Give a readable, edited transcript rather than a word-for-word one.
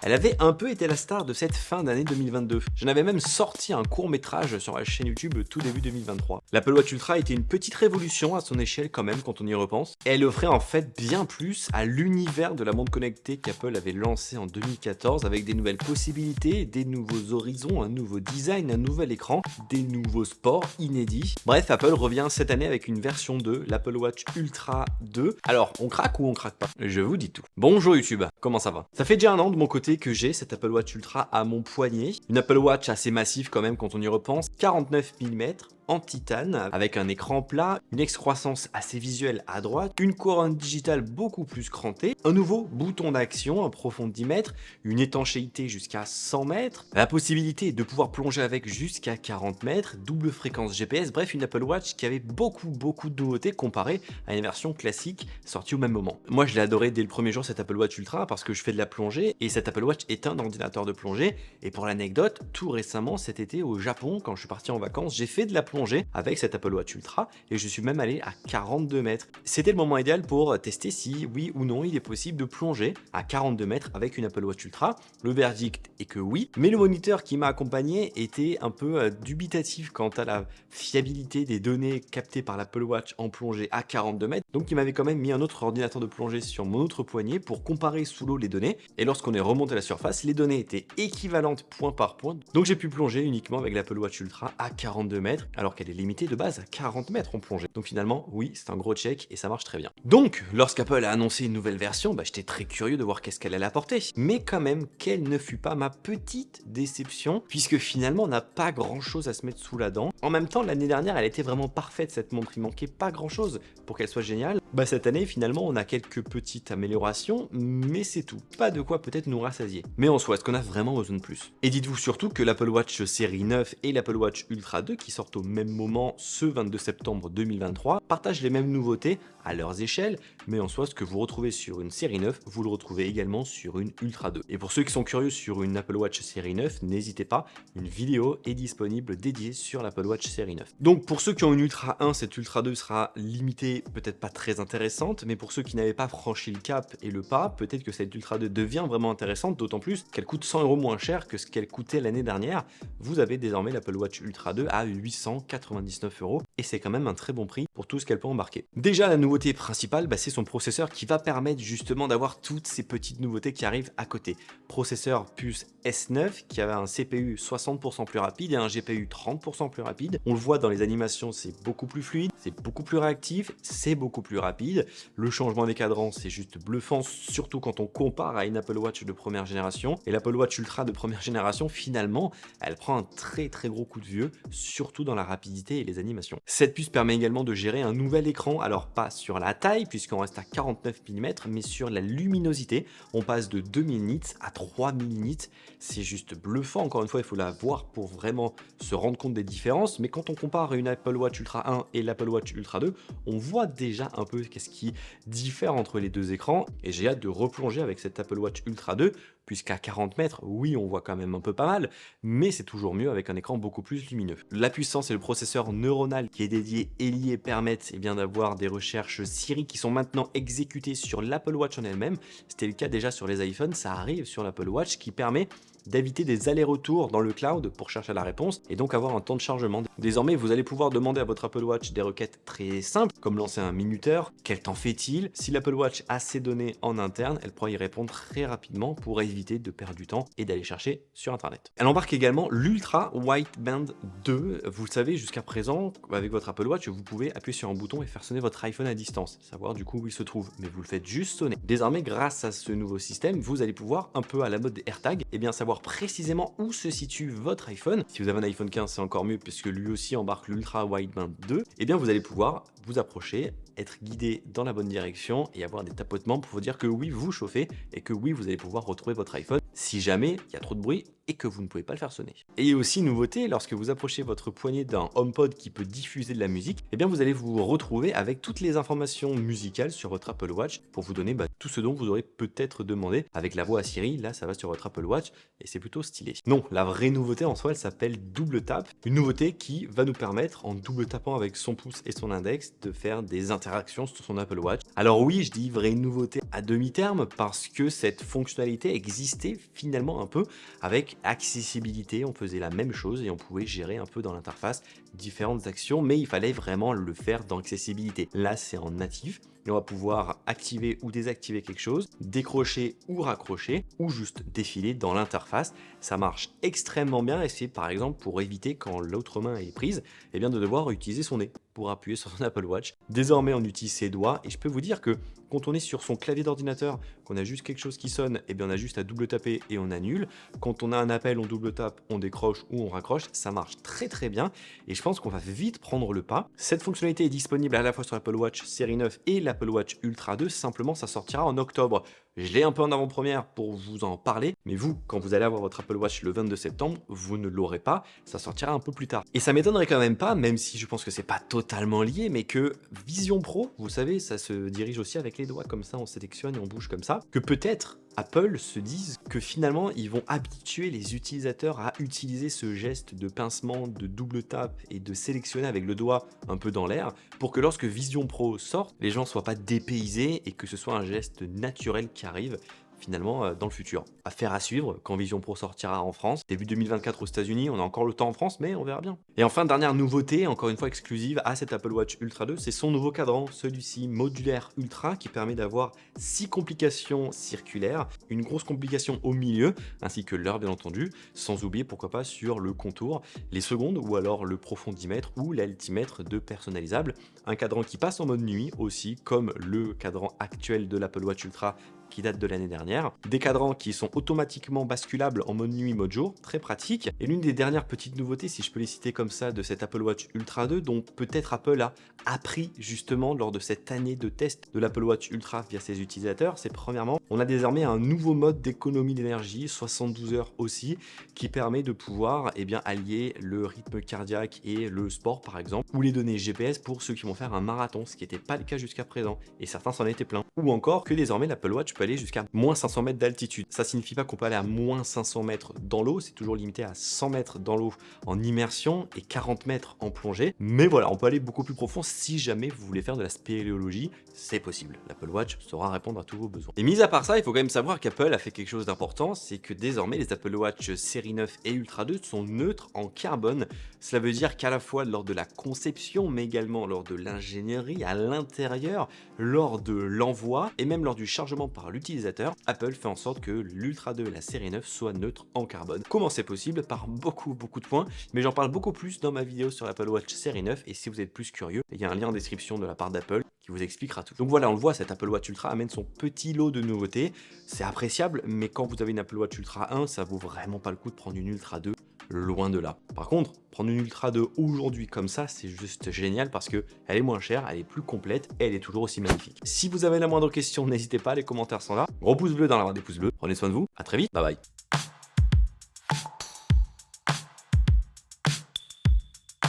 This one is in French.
Elle avait un peu été la star de cette fin d'année 2022. J'en avais même sorti un court-métrage sur la chaîne YouTube tout début 2023. L'Apple Watch Ultra était une petite révolution à son échelle quand même quand on y repense. Et elle offrait en fait bien plus à l'univers de la montre connectée qu'Apple avait lancé en 2014 avec des nouvelles possibilités, des nouveaux horizons, un nouveau design, un nouvel écran, des nouveaux sports inédits. Bref, Apple revient cette année avec une version 2, l'Apple Watch Ultra 2. Alors, on craque ou on craque pas? Je vous dis tout. Bonjour YouTube, comment ça va? Ça fait déjà un an de mon côté que j'ai cette Apple Watch Ultra à mon poignet. Une Apple Watch assez massive quand même quand on y repense, 49 mm en titane, avec un écran plat, une excroissance assez visuelle à droite, une couronne digitale beaucoup plus crantée, un nouveau bouton d'action, un profond de 10 mètres, une étanchéité jusqu'à 100 mètres, la possibilité de pouvoir plonger avec jusqu'à 40 mètres, double fréquence GPS, bref une Apple Watch qui avait beaucoup de nouveautés comparée à une version classique sortie au même moment. Moi je l'ai adoré dès le premier jour cette Apple Watch Ultra parce que je fais de la plongée et cette Apple Watch est un ordinateur de plongée et pour l'anecdote, tout récemment cet été au Japon quand je suis parti en vacances, j'ai fait de la plongée avec cette Apple Watch Ultra et je suis même allé à 42 mètres. C'était le moment idéal pour tester si oui ou non il est possible de plonger à 42 mètres avec une Apple Watch Ultra. Le verdict est que oui, mais le moniteur qui m'a accompagné était un peu dubitatif quant à la fiabilité des données captées par l'Apple Watch en plongée à 42 mètres. Donc il m'avait quand même mis un autre ordinateur de plongée sur mon autre poignet pour comparer sous l'eau les données. Et lorsqu'on est remonté à la surface, les données étaient équivalentes point par point. Donc j'ai pu plonger uniquement avec l'Apple Watch Ultra à 42 mètres alors qu'elle est limitée de base à 40 mètres en plongée. Donc finalement, oui, c'est un gros check et ça marche très bien. Donc, lorsqu'Apple a annoncé une nouvelle version, j'étais très curieux de voir qu'est-ce qu'elle allait apporter. Mais quand même, quelle ne fut pas ma petite déception, puisque finalement, on n'a pas grand-chose à se mettre sous la dent. En même temps, l'année dernière, elle était vraiment parfaite, cette montre. Il manquait pas grand-chose pour qu'elle soit géniale. Cette année, finalement, on a quelques petites améliorations, mais c'est tout. Pas de quoi peut-être nous rassasier. Mais en soi, est-ce qu'on a vraiment besoin de plus? Et dites-vous surtout que l'Apple Watch série 9 et l'Apple Watch Ultra 2, qui sortent au même moment ce 22 septembre 2023, partagent les mêmes nouveautés à leurs échelles, mais en soi, ce que vous retrouvez sur une série 9, vous le retrouvez également sur une Ultra 2. Et pour ceux qui sont curieux sur une Apple Watch série 9, n'hésitez pas, une vidéo est disponible dédiée sur l'Apple Watch série 9. Donc pour ceux qui ont une Ultra 1, cette Ultra 2 sera limitée, peut-être pas très intéressante, mais pour ceux qui n'avaient pas franchi le cap et le pas, peut-être que cette Ultra 2 devient vraiment intéressante, d'autant plus qu'elle coûte 100 € moins cher que ce qu'elle coûtait l'année dernière. Vous avez désormais l'Apple Watch Ultra 2 à 899 € et c'est quand même un très bon prix pour tout ce qu'elle peut embarquer. Déjà la nouveauté principale, c'est son processeur qui va permettre justement d'avoir toutes ces petites nouveautés qui arrivent à côté. Processeur puce S9 qui a un CPU 60% plus rapide et un GPU 30% plus rapide. On le voit dans les animations, c'est beaucoup plus fluide, c'est beaucoup plus réactif, c'est beaucoup plus rapide. Le changement des cadrans, c'est juste bluffant, surtout quand on compare à une Apple Watch de première génération. Et l'Apple Watch Ultra de première génération, finalement, elle prend un très gros coup de vieux, surtout dans la rapidité et les animations. Cette puce permet également de gérer un nouvel écran, alors pas sur la taille, puisqu'on reste à 49 mm, mais sur la luminosité. On passe de 2000 nits à 3000 nits. C'est juste bluffant, encore une fois, il faut la voir pour vraiment se rendre compte des différences. Mais quand on compare une Apple Watch Ultra 1 et l'Apple Watch Ultra 2, on voit déjà un peu qu'est-ce qui diffère entre les deux écrans. Et j'ai hâte de replonger avec cette Apple Watch Ultra 2, puisqu'à 40 mètres, oui, on voit quand même un peu pas mal, mais c'est toujours mieux avec un écran beaucoup plus lumineux. La puissance et le processeur neuronal qui est dédié et lié permettent d'avoir des recherches Siri qui sont maintenant exécutées sur l'Apple Watch en elle-même. C'était le cas déjà sur les iPhones, ça arrive sur l'Apple Watch qui permet d'éviter des allers-retours dans le cloud pour chercher la réponse et donc avoir un temps de chargement. Désormais, vous allez pouvoir demander à votre Apple Watch des requêtes très simples, comme lancer un minuteur, quel temps fait-il? Si l'Apple Watch a ces données en interne, elle pourra y répondre très rapidement pour éviter de perdre du temps et d'aller chercher sur Internet. Elle embarque également l'Ultra Wideband 2. Vous le savez, jusqu'à présent, avec votre Apple Watch, vous pouvez appuyer sur un bouton et faire sonner votre iPhone à distance, savoir du coup où il se trouve, mais vous le faites juste sonner. Désormais, grâce à ce nouveau système, vous allez pouvoir, un peu à la mode des AirTags, savoir précisément où se situe votre iPhone. Si vous avez un iPhone 15, c'est encore mieux puisque lui aussi embarque l'Ultra Wideband 2. Vous allez pouvoir vous approcher, être guidé dans la bonne direction et avoir des tapotements pour vous dire que oui, vous chauffez et que oui, vous allez pouvoir retrouver votre iPhone si jamais il y a trop de bruit et que vous ne pouvez pas le faire sonner. Et aussi nouveauté, lorsque vous approchez votre poignet d'un HomePod qui peut diffuser de la musique, vous allez vous retrouver avec toutes les informations musicales sur votre Apple Watch pour vous donner tout ce dont vous aurez peut-être demandé. Avec la voix à Siri, là ça va sur votre Apple Watch et c'est plutôt stylé. Non, la vraie nouveauté en soi, elle s'appelle Double Tap. Une nouveauté qui va nous permettre, en double tapant avec son pouce et son index, de faire des interactions interactions sur son Apple Watch. Alors oui, je dis vraie nouveauté à demi-terme parce que cette fonctionnalité existait finalement un peu avec accessibilité. On faisait la même chose et on pouvait gérer un peu dans l'interface différentes actions, mais il fallait vraiment le faire dans accessibilité. Là, c'est en natif. Et on va pouvoir activer ou désactiver quelque chose, décrocher ou raccrocher, ou juste défiler dans l'interface. Ça marche extrêmement bien et c'est par exemple pour éviter quand l'autre main est prise, eh bien de devoir utiliser son nez pour appuyer sur son Apple Watch. Désormais, on utilise ses doigts et je peux vous dire que quand on est sur son clavier d'ordinateur, qu'on a juste quelque chose qui sonne, eh bien on a juste à double taper et on annule. Quand on a un appel, on double tape, on décroche ou on raccroche. Ça marche très très bien et je pense qu'on va vite prendre le pas. Cette fonctionnalité est disponible à la fois sur l'Apple Watch série 9 et l'Apple Watch Ultra 2. Simplement, ça sortira en octobre. Je l'ai un peu en avant-première pour vous en parler, mais vous, quand vous allez avoir votre Apple Watch le 22 septembre, vous ne l'aurez pas, ça sortira un peu plus tard. Et ça m'étonnerait quand même pas, même si je pense que c'est pas totalement lié, mais que Vision Pro, vous savez, ça se dirige aussi avec les doigts comme ça, on sélectionne et on bouge comme ça, que peut-être Apple se dise que finalement ils vont habituer les utilisateurs à utiliser ce geste de pincement, de double tape et de sélectionner avec le doigt un peu dans l'air pour que lorsque Vision Pro sorte, les gens ne soient pas dépaysés et que ce soit un geste naturel qui arrive finalement dans le futur. Affaire à suivre quand Vision Pro sortira en France. Début 2024 aux États-Unis, on a encore le temps en France, mais on verra bien. Et enfin, dernière nouveauté, encore une fois exclusive à cet Apple Watch Ultra 2, c'est son nouveau cadran, celui-ci modulaire Ultra, qui permet d'avoir 6 complications circulaires, une grosse complication au milieu, ainsi que l'heure bien entendu, sans oublier pourquoi pas sur le contour, les secondes ou alors le profondimètre ou l'altimètre de personnalisable. Un cadran qui passe en mode nuit aussi, comme le cadran actuel de l'Apple Watch Ultra qui date de l'année dernière. Des cadrans qui sont automatiquement basculables en mode nuit, mode jour, très pratique. Et l'une des dernières petites nouveautés, si je peux les citer comme ça, de cet Apple Watch Ultra 2, dont peut-être Apple a appris justement lors de cette année de test de l'Apple Watch Ultra via ses utilisateurs, c'est premièrement, on a désormais un nouveau mode d'économie d'énergie, 72 heures aussi, qui permet de pouvoir allier le rythme cardiaque et le sport par exemple, ou les données GPS pour ceux qui vont faire un marathon, ce qui n'était pas le cas jusqu'à présent, et certains s'en étaient pleins. Ou encore que désormais l'Apple Watch peut aller jusqu'à moins 500 mètres d'altitude. Ça signifie pas qu'on peut aller à moins 500 mètres dans l'eau, c'est toujours limité à 100 mètres dans l'eau en immersion et 40 mètres en plongée. Mais voilà, on peut aller beaucoup plus profond si jamais vous voulez faire de la spéléologie, c'est possible. L'Apple Watch saura répondre à tous vos besoins. Et mis à part ça, il faut quand même savoir qu'Apple a fait quelque chose d'important, c'est que désormais les Apple Watch série 9 et Ultra 2 sont neutres en carbone. Cela veut dire qu'à la fois lors de la conception, mais également lors de l'ingénierie à l'intérieur, lors de l'envoi et même lors du chargement par l'utilisateur, Apple fait en sorte que l'Ultra 2 et la série 9 soient neutres en carbone. Comment c'est possible? Par beaucoup de points, mais j'en parle beaucoup plus dans ma vidéo sur l'Apple Watch série 9 et si vous êtes plus curieux, il y a un lien en description de la part d'Apple qui vous expliquera tout. Donc voilà, on le voit, cet Apple Watch Ultra amène son petit lot de nouveautés. C'est appréciable, mais quand vous avez une Apple Watch Ultra 1, ça vaut vraiment pas le coup de prendre une Ultra 2. Loin de là. Par contre, prendre une Ultra 2 aujourd'hui comme ça, c'est juste génial parce que elle est moins chère, elle est plus complète et elle est toujours aussi magnifique. Si vous avez la moindre question, n'hésitez pas, les commentaires sont là. Gros pouce bleu dans la barre des pouces bleus. Prenez soin de vous, à très vite, bye bye.